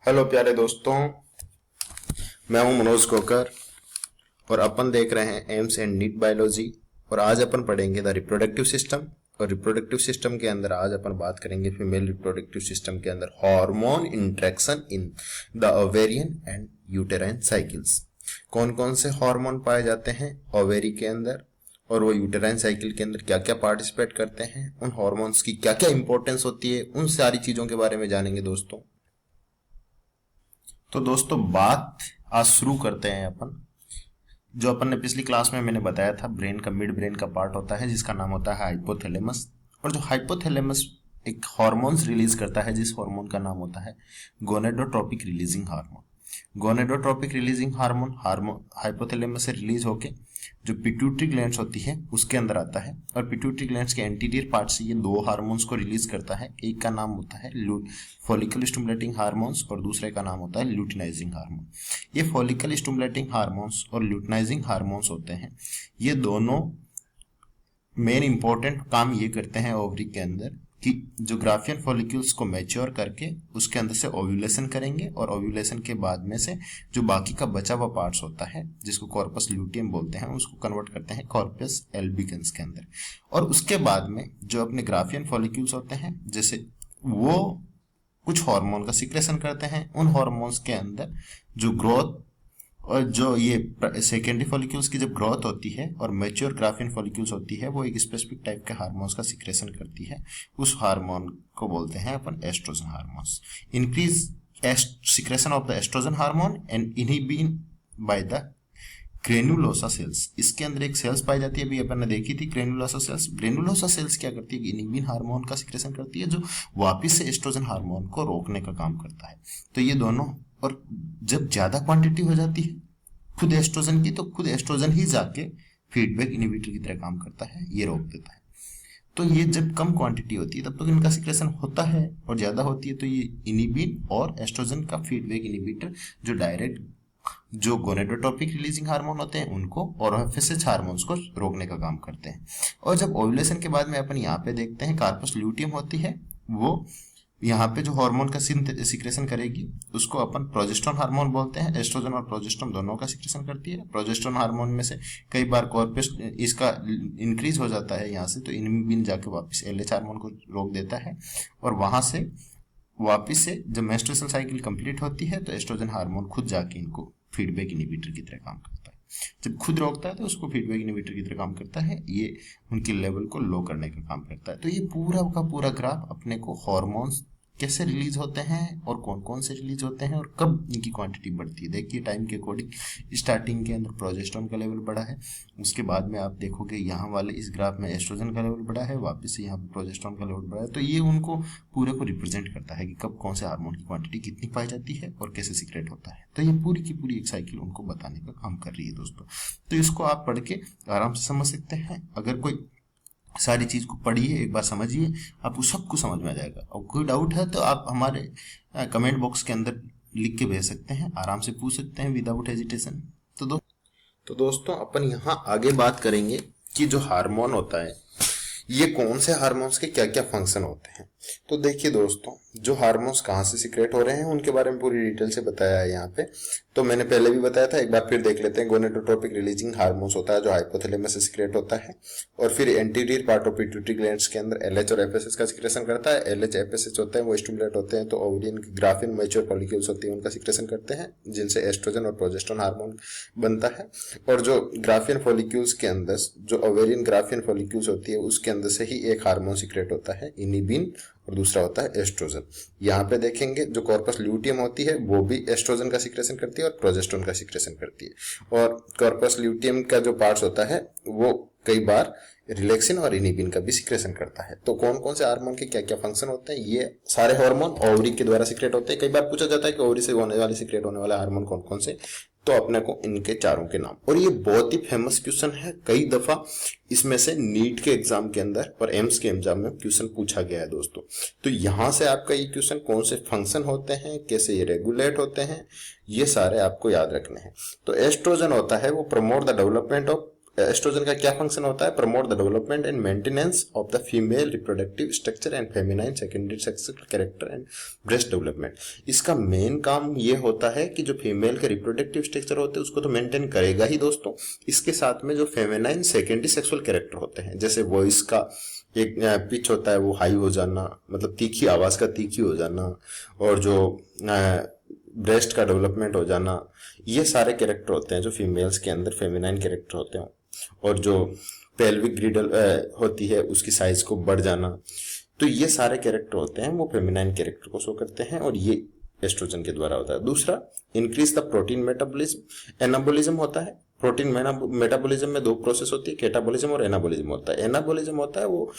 Hello प्यारे दोस्तों, मैं हूं मनोज कोकर और अपन देख रहे हैं एम्स एंड नीट बायोलॉजी। और आज अपन पढ़ेंगे द रिप्रोडक्टिव सिस्टम। और रिप्रोडक्टिव सिस्टम के अंदर आज अपन बात करेंगे फीमेल रिप्रोडक्टिव सिस्टम के अंदर hormone interaction in the ovarian and uterine cycles. कौन कौन से हार्मोन पाए जाते हैं ओवेरी के अंदर और वो यूटेराइन साइकिल के अंदर क्या क्या पार्टिसिपेट करते हैं, उन हार्मोन्स की क्या क्या इंपॉर्टेंस होती है, उन सारी चीजों के बारे में जानेंगे दोस्तों। तो दोस्तों बात आज शुरू करते हैं अपन। जो अपन ने पिछली क्लास में मैंने बताया था, ब्रेन का मिड ब्रेन का पार्ट होता है जिसका नाम होता है हाइपोथैलेमस। और जो हाइपोथैलेमस एक हार्मोन्स रिलीज करता है जिस हार्मोन का नाम होता है gonadotropic releasing hormone. Gonadotropic releasing hormone hypothalamus से रिलीज होके जो पिट्यूटरी ग्लैंड्स होती है उसके अंदर आता है। और पिट्यूटरी ग्लैंड्स के एंटीरियर पार्ट से ये दो हार्मोन्स को रिलीज करता है। एक का नाम होता है फॉलिकल स्टिमुलेटिंग हार्मोन्स और दूसरे का नाम होता है ल्यूटिनाइजिंग हार्मोन। ये फॉलिकल स्टिमुलेटिंग हार्मोन्स और ल्यूटिनाइजिंग हार्मोन्स होते हैं, ये दोनों मेन इंपॉर्टेंट काम ये करते हैं ओवरी के अंदर कि जो ग्राफियन फॉलिक्यूल्स को मैच्योर करके उसके अंदर से ओव्यूलेशन करेंगे और ओव्यूलेशन के बाद में से जो बाकी का बचा हुआ पार्ट्स होता है जिसको कॉर्पस ल्यूटियम बोलते हैं उसको कन्वर्ट करते हैं कॉर्पस एल्बिकन्स के अंदर। और उसके बाद में जो अपने ग्राफियन फॉलिक्यूल्स होते हैं जैसे वो कुछ हार्मोन का सिक्रेशन करते हैं। उन हार्मोन्स के अंदर जो ग्रोथ और जो ये सेकेंडरी फॉलिक्यूल्स की जब ग्रोथ होती है और मैच्योर ग्राफियन फॉलिक्यूल्स होती है वो एक स्पेसिफिक टाइप के हार्मोन्स का सिक्रेशन करती है। उस हार्मोन को बोलते हैं अपन estrogen hormones. Increase secretion of the estrogen hormone and inhibin by the granulosa cells. इसके अंदर एक सेल्स पाई जाती है, अभी अपन ने देखी थी ग्रेनुलोसा सेल्स। ग्रेनुलोसा सेल्स क्या करती है, इनहिबिन हार्मोन का सिक्रेशन करती है जो वापिस से एस्ट्रोजन हार्मोन को रोकने का काम करता है। तो ये दोनों, और जब ज्यादा क्वांटिटी हो जाती है खुद एस्ट्रोजन की तो खुद एस्ट्रोजन ही जाके फीडबैक इनहिबिटर की तरह काम करता है, ये रोक देता है। तो ये जब कम क्वांटिटी होती है तब तक इनका सिक्रेशन होता है, और ज्यादा होती है तो ये इनहिबिन और एस्ट्रोजन का फीडबैक इनहिबिटर जो डायरेक्ट जो गोनेडोट्रोपिक रिलीजिंग हार्मोन होते हैं उनको और एफएसएच हार्मोन्स को रोकने का काम करते हैं। और जब ओव्यूलेशन के बाद में अपन यहाँ पे देखते हैं कार्पस ल्यूटियम होती है, वो यहाँ पे जो हार्मोन का सिक्रेशन करेगी उसको अपन प्रोजेस्टेरोन हार्मोन बोलते हैं। एस्ट्रोजन और प्रोजेस्टेरोन दोनों का सिक्रेशन करती है। प्रोजेस्टेरोन हार्मोन में से कई बार कॉर्पस इसका इंक्रीज हो जाता है यहाँ से, तो इनहिबिन जाके वापस एलएच हार्मोन को रोक देता है। और वहां से वापस से जब मेंस्ट्रुएशन साइकिल कंप्लीट होती है तो एस्ट्रोजन हार्मोन खुद जाके इनको फीडबैक इनहिबिटर की तरह काम करता है। जब खुद रोकता है तो उसको फीडबैक इनहिबिटर की तरह काम करता है, ये उनकी लेवल को लो करने का काम करता है। तो ये पूरा का पूरा ग्राफ अपने को हार्मोन्स कैसे रिलीज होते हैं और कौन कौन से रिलीज होते हैं और कब इनकी क्वांटिटी बढ़ती है। देखिए टाइम के अकॉर्डिंग स्टार्टिंग के अंदर प्रोजेस्टेरोन का लेवल बढ़ा है, उसके बाद में आप देखोगे यहाँ वाले इस ग्राफ में एस्ट्रोजन का लेवल बढ़ा है, वापस से यहाँ पे प्रोजेस्टेरोन का लेवल बढ़ा है। तो ये उनको पूरे को रिप्रेजेंट करता है कि कब कौन से हार्मोन की क्वांटिटी कितनी पाई जाती है और कैसे सीक्रेट होता है। तो ये पूरी की पूरी एक साइकिल उनको बताने का काम कर रही है दोस्तों। तो इसको आप पढ़ के आराम से समझ सकते हैं। अगर कोई सारी चीज को पढ़िए, एक बार समझिए, आपको सब कुछ समझ में आ जाएगा। और कोई डाउट है तो आप हमारे कमेंट बॉक्स के अंदर लिख के भेज सकते हैं, आराम से पूछ सकते हैं विदाउट हेजिटेशन। तो दोस्तों अपन यहाँ आगे बात करेंगे कि जो हार्मोन होता है ये कौन से हार्मोन्स के क्या क्या फंक्शन होते हैं। तो देखिए दोस्तों, जो हार्मोन्स कहाँ से सिक्रेट हो रहे हैं उनके बारे में पूरी डिटेल से बताया है यहाँ पे। तो मैंने पहले भी बताया था, एक बार फिर देख लेते हैं। गोनेडोट्रोपिक रिलीजिंग हार्मोन्स होता है जो हाइपोथैलेमस से सिक्रेट होता है, और फिर anterior part of pituitary glands के अंदर एलएच और एफएसएच का सिक्रेशन करता है। एलएच एफएसएच होते हैं वो स्टिमुलेट होते हैं तो ओवरियन ग्राफिन मैच्योर फॉलिक्यूल्स होती है उनका सिक्रेशन करते हैं जिनसे एस्ट्रोजन और प्रोजेस्टेरोन हार्मोन बनता है। और जो ग्राफियन फॉलिक्यूल्स के अंदर जो ओवेरियन ग्राफियन फॉलिक्यूल्स होती है उसके अंदर से ही एक हार्मोन सिक्रेट होता है इनहिबिन, और दूसरा होता है एस्ट्रोजन। यहाँ पे देखेंगे जो कॉर्पस ल्यूटियम होती है वो भी एस्ट्रोजन का सिक्रेशन करती है और प्रोजेस्टेरोन का सिक्रेशन करती है। और कॉर्पस ल्यूटियम का जो पार्ट्स होता है वो कई बार रिलैक्सिन और इनहिबिन का भी सिक्रेशन करता है। तो कौन कौन से हार्मोन के क्या क्या फंक्शन होते हैं, ये सारे हार्मोन ओवरी के द्वारा सिक्रेट होते हैं। कई बार पूछा जाता है कि ओवरी से होने वाले सिक्रेट होने वाले हार्मोन कौन कौन से, तो अपने को इनके चारों के नाम। और ये बहुत ही फेमस क्वेश्चन है, कई दफा इसमें से नीट के एग्जाम के अंदर और एम्स के एग्जाम में क्वेश्चन पूछा गया है दोस्तों। तो यहां से आपका ये क्वेश्चन कौन से फंक्शन होते हैं, कैसे ये रेगुलेट होते हैं, ये सारे आपको याद रखने हैं। तो एस्ट्रोजन होता है वो promote the development of oestrogen का क्या फंक्शन होता है? Promote the development and maintenance of the female reproductive structure and feminine secondary sexual character and breast development. इसका मेन काम ये होता है कि जो फीमेल के रिप्रोडक्टिव स्ट्रक्चर होते हैं उसको तो मेंटेन करेगा ही दोस्तों, इसके साथ में जो फेमिनाइन सेकेंडरी सेक्सुअल कैरेक्टर होते हैं, जैसे वॉइस का एक पिच होता है वो हाई हो जाना, मतलब तीखी आवाज का तीखी हो जाना, और जो ब्रेस्ट का डेवलपमेंट हो जाना, ये सारे कैरेक्टर होते हैं जो फीमेल्स के अंदर फेमिनाइन कैरेक्टर होते हैं। और जो पेल्विक ग्रिडल होती है उसकी साइज को बढ़ जाना, तो ये सारे कैरेक्टर होते हैं वो फेमिनाइन कैरेक्टर को शो करते हैं, और ये एस्ट्रोजन के द्वारा होता है। दूसरा, increase the protein metabolism. Anabolism होता है, प्रोटीन मेटाबॉलिज्म में दो प्रोसेस होती है, कैटाबॉलिज्म और एनाबॉलिज्म होता है। एनाबॉलिज्म होता है वो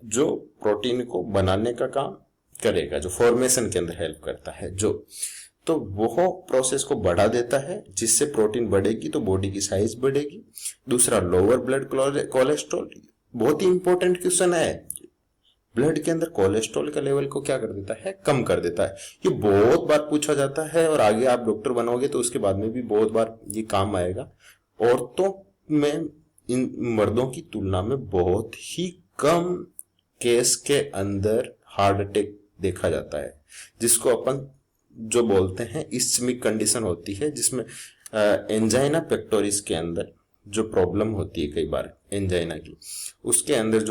जो प्रोटीन को बनाने का काम करेगा, जो फॉर्मेशन के अंदर हेल्प करता है, जो तो वो प्रोसेस को बढ़ा देता है, जिससे प्रोटीन बढ़ेगी तो बॉडी की साइज बढ़ेगी। दूसरा, लोअर ब्लड कोलेस्ट्रॉल, बहुत ही इंपॉर्टेंट क्वेश्चन है। ब्लड के अंदर कोलेस्ट्रॉल का लेवल को क्या कर देता है? कम कर देता है। ये बहुत बार पूछा जाता है, और आगे आप डॉक्टर बनोगे तो उसके बाद में भी बहुत बार ये काम आएगा। औरतों में इन मर्दों की तुलना में बहुत ही कम केस के अंदर हार्ट अटैक देखा जाता है, जिसको अपन जो बोलते हैं इस्चमिक कंडीशन होती है, जिसमें एंजाइना पेक्टोरिस के अंदर जो प्रॉब्लम होती है कई बार एंजाइना की, उसके अंदर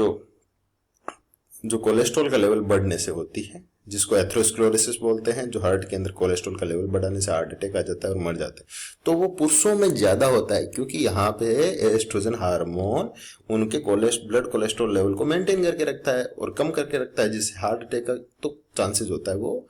जो कोलेस्ट्रॉल का लेवल बढ़ने से होती है, जिसको एथेरोस्क्लेरोसिस बोलते हैं, जो हार्ट के अंदर कोलेस्ट्रॉल का लेवल बढ़ाने से हार्ट अटैक आ जाता है और मर जाते हैं, तो वो पुरुषों में ज्यादा होता है, क्योंकि यहाँ पे एस्ट्रोजन हार्मोन उनके ब्लड कोलेस्ट्रॉल लेवल को मेंटेन करके रखता है और कम करके रखता है, जिससे हार्ट अटैक का तो चांसेस होता है वो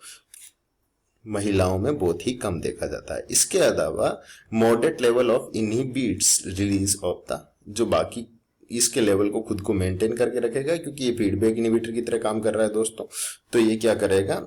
महिलाओं में बहुत ही कम देखा जाता है। इसके अलावा moderate level of inhibits release of the, जो बाकी इसके लेवल को खुद को मेंटेन करके रखेगा, क्योंकि ये फीडबैक इनहिबिटर की तरह काम कर रहा है दोस्तों। तो ये क्या करेगा?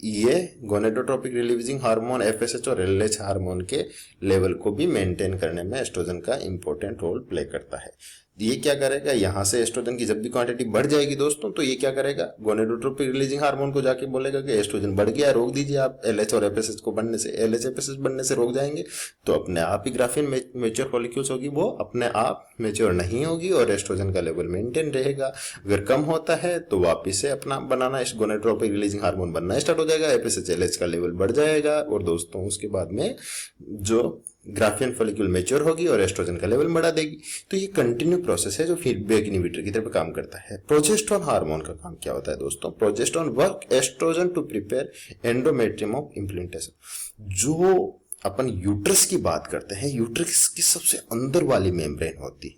ये गोनेडोट्रोपिक रिलीजिंग हार्मोन एफएसएच और एलएच हार्मोन के लेवल को भी मेंटेन करने में एस्ट्रोजन का इंपॉर्टेंट रोल प्ले करता है। ये क्या करेगा? यहां से एस्ट्रोजन की जब भी क्वांटिटी बढ़ जाएगी दोस्तों, तो ये क्या करेगा? गोनेडोट्रोपिक रिलीजिंग हार्मोन को जाके बोलेगा कि एस्ट्रोजन बढ़ गया, रोक दीजिए आप एलएच और एफएसएच को बनने से। एलएच एफएसएच बनने से रोक जाएंगे तो अपने आप ही ग्राफिन मेच्योर फॉलिक्यूल्स होगी, वो अपने आप मेच्योर नहीं होगी और एस्ट्रोजन का लेवल मेंटेन रहेगा। अगर कम होता है तो वापिस से अपना बनाना गोनेडोट्रोपिक रिलीजिंग हार्मोन बनना स्टार्ट हो जाएगा, एफएसएच एलएच का लेवल बढ़ जाएगा, और दोस्तों उसके बाद में जो ग्राफियन फॉलिक्यूल मेच्योर होगी और एस्ट्रोजन का लेवल बढ़ा देगी। तो ये कंटिन्यू प्रोसेस है जो फीडबैक इनहिबिटर की तरह काम करता है। प्रोजेस्टेरोन हार्मोन का काम क्या होता है दोस्तों? Progesterone work estrogen to prepare endometrium of implantation. जो अपन यूट्रस की बात करते हैं, यूट्रस की सबसे अंदर वाली मेम्ब्रेन होती है,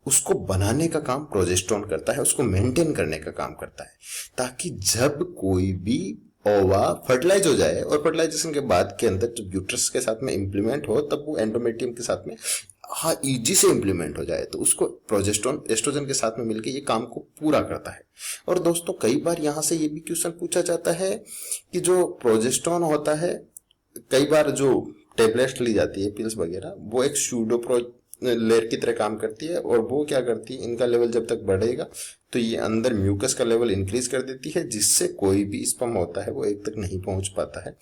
उसको बनाने का काम प्रोजेस्टेरोन करता है, उसको मेंटेन करने का काम करता है, ताकि जब कोई भी ओवा फर्टिलाइज हो जाए और फर्टिलाइजेशन के बाद के अंदर जब यूट्रस के साथ में इंप्लीमेंट हो, तब वो एंडोमेट्रियम के साथ में इजी से इंप्लीमेंट हो जाए, तो उसको प्रोजेस्टेरोन एस्ट्रोजन के साथ में मिलकर ये काम को पूरा करता है। और दोस्तों कई बार यहां से ये भी क्वेश्चन पूछा जाता है कि जो प्रोजेस्टेरोन होता है, कई बार जो टेबलेट्स ली जाती है, पिल्स वगैरह, वो एक सूडो लेयर की तरह काम करती है, और वो क्या करती है, इनका लेवल जब तक बढ़ेगा तो ये अंदर म्यूकस का लेवल इंक्रीज कर देती है, जिससे कोई भी स्पर्म होता है वो एक तक नहीं पहुंच पाता है।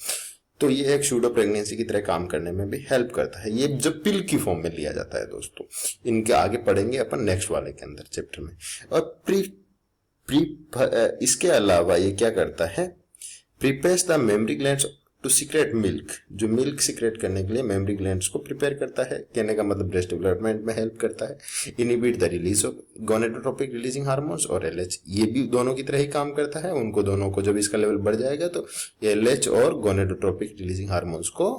तो ये एक सूडो प्रेगनेंसी की तरह काम करने में भी हेल्प करता है। ये जब पिल की फॉर्म में लिया जाता है दोस्तों, इनके आगे पढ़ेंगे अपन नेक्स्ट वाले के अंदर चैप्टर में। और इसके अलावा ये क्या करता है? Prepares the mammary glands to secrete milk, जो मिल्क सीक्रेट करने के लिए मेमरी ग्लैंड्स को प्रिपेयर करता है। कहने का मतलब ब्रेस्ट डेवलपमेंट में हेल्प करता है। Inhibit the release of gonadotropic releasing hormones और एलएच, ये भी दोनों की तरह ही काम करता है। उनको दोनों को जब इसका लेवल बढ़ जाएगा तो एलएच और गोनेडोट्रोपिक रिलीजिंग हार्मोन्स को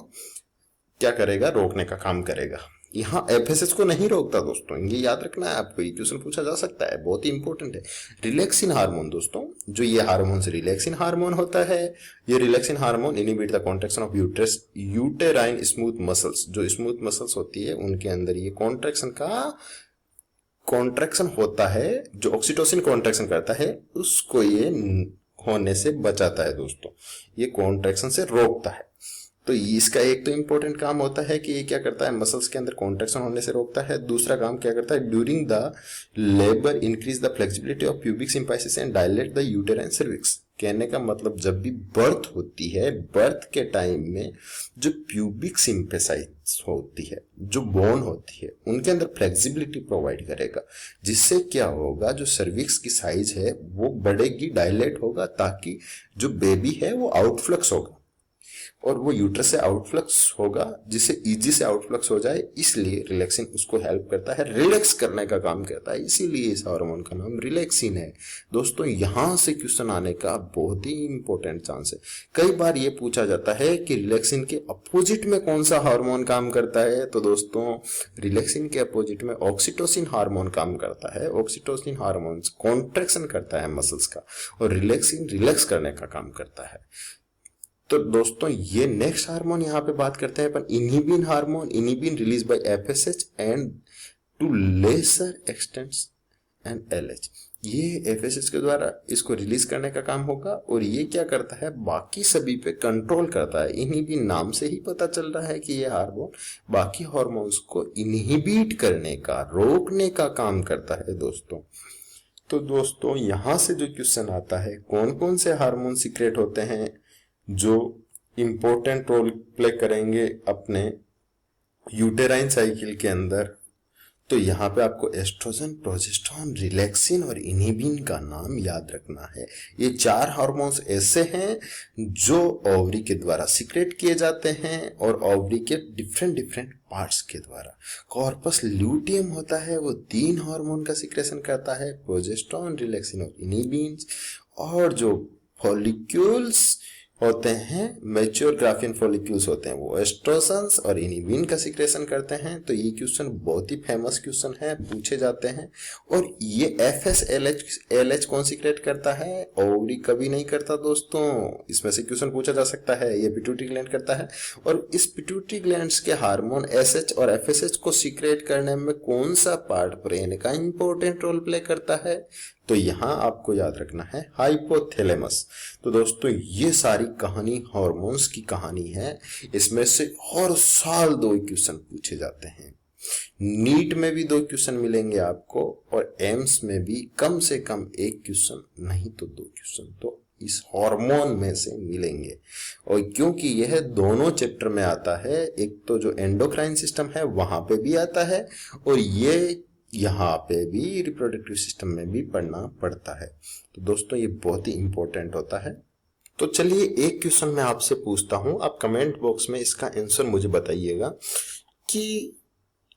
क्या करेगा? रोकने का काम करेगा। यहाँ एफएसएच को नहीं रोकता दोस्तों, ये याद रखना है आपको, ये क्वेश्चन पूछा जा सकता है, बहुत ही इंपॉर्टेंट है। रिलैक्सिन हार्मोन दोस्तों, जो ये हार्मोन से रिलैक्सिन हार्मोन होता है, ये relaxin hormone inhibit the contraction of uterine smooth muscles, जो स्मूथ मसल्स होती है उनके अंदर ये कॉन्ट्रैक्शन होता है, जो ऑक्सीटोसिन कॉन्ट्रैक्शन करता है उसको ये होने से बचाता है दोस्तों, ये कॉन्ट्रैक्शन से रोकता है। तो इसका एक तो इम्पोर्टेंट काम होता है कि ये क्या करता है, मसल्स के अंदर कॉन्ट्रैक्शन होने से रोकता है। दूसरा काम क्या करता है, during the labour increase the flexibility of pubic symphysis and dilate the uterine cervix. कहने का मतलब जब भी बर्थ होती है, बर्थ के टाइम में जो प्यूबिक सिम्पेसाइस होती है, जो बोन होती है, उनके अंदर फ्लेक्सिबिलिटी प्रोवाइड करेगा, जिससे क्या होगा, जो सर्विक्स की साइज है वो बढ़ेगी, डायलेट होगा, ताकि जो बेबी है वो आउटफ्लक्स होगा और वो यूट्रस से आउटफ्लक्स होगा, जिससे इजी से आउटफ्लक्स हो जाए। इसलिए रिलैक्सिन उसको हेल्प करता है, रिलैक्स करने का काम करता है, इसीलिए इस हार्मोन का नाम रिलैक्सिन है। दोस्तों यहां से क्वेश्चन आने का बहुत ही इंपॉर्टेंट चांस है। कई बार ये पूछा जाता है कि रिलैक्सिन के अपोजिट में कौन सा हार्मोन काम करता है, तो दोस्तों रिलैक्सिन के अपोजिट में ऑक्सीटोसिन हार्मोन काम करता है। ऑक्सीटोसिन हार्मोन कॉन्ट्रैक्शन करता है मसल्स का और रिलैक्सिन रिलैक्स करने का काम करता है। तो दोस्तों ये नेक्स्ट हार्मोन यहाँ पे बात करते हैं अपन, inhibin hormone. Inhibin release by FSH and to lesser extents and LH. ये एफएसएच के द्वारा इसको रिलीज करने का काम होगा और ये क्या करता है, बाकी सभी पे कंट्रोल करता है। इनहिबिन नाम से ही पता चल रहा है कि ये हार्मोन बाकी हार्मोन्स को इनहिबिट करने का, रोकने का काम करता है दोस्तों। तो दोस्तों यहां से जो क्वेश्चन आता है, कौन कौन से हार्मोन सीक्रेट होते हैं जो इंपॉर्टेंट रोल प्ले करेंगे अपने यूटेराइन साइकिल के अंदर, तो यहाँ पे आपको एस्ट्रोजन, प्रोजेस्टेरोन, रिलैक्सिन और इनहिबिन का नाम याद रखना है। ये 4 हार्मोन्स ऐसे हैं जो ओवरी के द्वारा सीक्रेट किए जाते हैं और ओवरी के डिफरेंट डिफरेंट पार्ट्स के द्वारा। कॉर्पस ल्यूटियम होता है, वो 3 हार्मोन का सीक्रेशन करता है, प्रोजेस्टेरोन, रिलैक्सिन और इनहिबिन। और जो फॉलिक्यूल्स होते हैं, मैच्योर ग्राफियन फॉलिक्यूल्स होते हैं, वो एस्ट्रोजन्स और इनहिबिन का सीक्रेशन करते हैं। तो ये क्वेश्चन बहुत ही फेमस क्वेश्चन है, पूछे जाते हैं। और ये एफएसएलएच कौन सीक्रेट करता है, ओवरी कभी नहीं करता दोस्तों। इसमें से क्वेश्चन पूछा जा सकता है, ये पिट्यूटरी ग्लैंड करता है। और इस पिट्यूटरी ग्लैंड्स के हार्मोन एसएच और एफएसएच को सीक्रेट करने में कौन सा पार्ट ब्रेन का इंपॉर्टेंट रोल प्ले करता है, तो यहां आपको याद रखना है हाइपोथैलेमस। तो दोस्तों ये सारी कहानी हार्मोन्स की कहानी है। इसमें से हर साल 2 क्वेश्चन पूछे जाते हैं। नीट में भी 2 क्वेश्चन मिलेंगे आपको और एम्स में भी कम से कम 1 क्वेश्चन, नहीं तो 2 क्वेश्चन तो इस हार्मोन में से मिलेंगे। और क्योंकि यह दोनों चैप्टर में आता है, एक तो जो एंडोक्राइन सिस्टम है वहां पे भी आता है और ये यहाँ पे भी रिप्रोडक्टिव सिस्टम में भी पढ़ना पड़ता है। तो दोस्तों ये बहुत ही इंपॉर्टेंट होता है। तो चलिए एक क्वेश्चन मैं आपसे पूछता हूं, आप कमेंट बॉक्स में इसका आंसर मुझे बताइएगा कि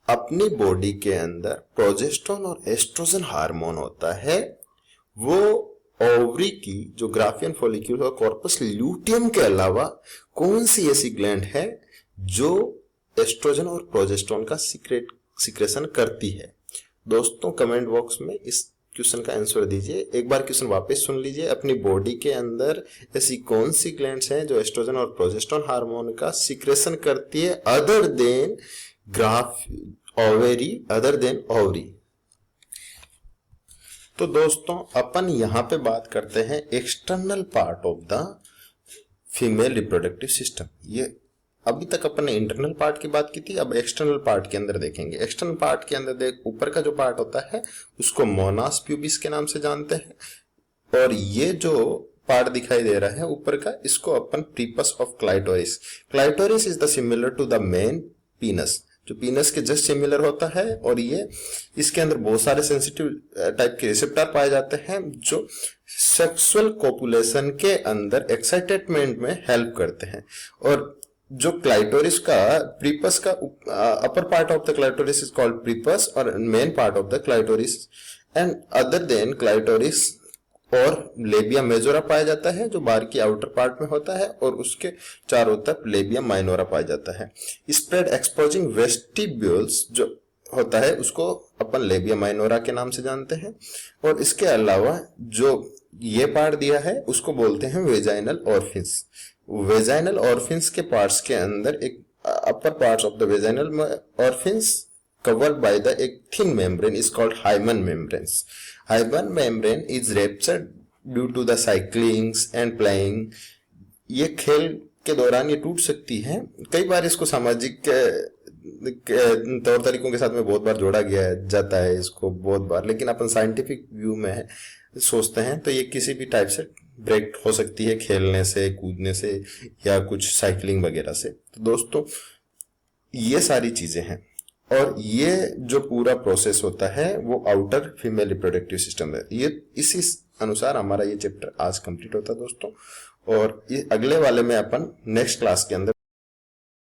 अपनी बॉडी के अंदर प्रोजेस्टेरोन और एस्ट्रोजन हार्मोन होता है, वो ओवरी की जो ग्राफियन फॉलिक्यूल और कॉर्पस ल्यूटियम के अलावा कौन सी ऐसी ग्लैंड है जो एस्ट्रोजन और प्रोजेस्टेरोन का सीक्रेशन करती है। दोस्तों कमेंट बॉक्स में इस क्वेश्चन का आंसर दीजिए। एक बार क्वेश्चन वापस सुन लीजिए, अपनी बॉडी के अंदर ऐसी कौन सी ग्लैंड्स हैं जो एस्ट्रोजन और प्रोजेस्टेरोन हार्मोन का सीक्रेशन करती है अदर देन ओवरी। तो दोस्तों अपन यहां पे बात करते हैं external part of the female reproductive system. ये अभी तक अपन ने इंटरनल पार्ट की बात की थी, अब एक्सटर्नल पार्ट के अंदर देखेंगे। एक्सटर्नल पार्ट के अंदर देख, ऊपर का जो पार्ट होता है उसको मोनास प्यूबिस के नाम से जानते हैं और ये जो पार्ट दिखाई दे रहा है ऊपर का, इसको अपन prepuce of clitoris. Clitoris is the similar to the main penis, जो पीनस के जस्ट सिमिलर होता है और ये इसके अंदर बहुत सारे सेंसिटिव टाइप के रिसेप्टर पाए जाते हैं जो सेक्सुअल कोपुलेशन के अंदर एक्साइटमेंट में हेल्प करते हैं। और जो क्लाइटोरिस का प्रीपस का upper part of the clitoris is called prepuce और main part of the clitoris and other than clitoris और लेबिया मेजोरा पाया जाता है जो बाहर की आउटर पार्ट में होता है और उसके चारों तरफ लेबिया माइनोरा पाया जाता है। स्प्रेड एक्सपोजिंग वेस्टिब्यूल्स जो होता है उसको अपन लेबिया माइनोरा के नाम से जानते हैं। और इसके अलावा जो ये पार्ट दिया है उसको बोलते हैं वेजाइनल ऑर्फिन्स। वेजाइनल ऑर्फिन्स के पार्ट्स के अंदर एक upper parts of the vaginal orifice covered by the एक thin membrane is called hymen membranes. Hymen membrane is ruptured due to the cyclings and playing। ये खेल के दौरान ये टूट सकती है। कई बार इसको सामाजिक तौर तरीकों के साथ में बहुत बार जोड़ा गया जाता है इसको बहुत बार, लेकिन अपन साइंटिफिक व्यू में सोचते हैं तो ये किसी भी टाइप से ब्रेक हो सकती है, खेलने से, कूदने से या कुछ साइकिलिंग वगैरह से। तो दोस्तों ये सारी चीजें हैं, और ये जो पूरा प्रोसेस होता है वो आउटर फीमेल रिप्रोडक्टिव सिस्टम है। ये इसी अनुसार हमारा ये चैप्टर आज कंप्लीट होता है दोस्तों, और ये अगले वाले में अपन नेक्स्ट क्लास के अंदर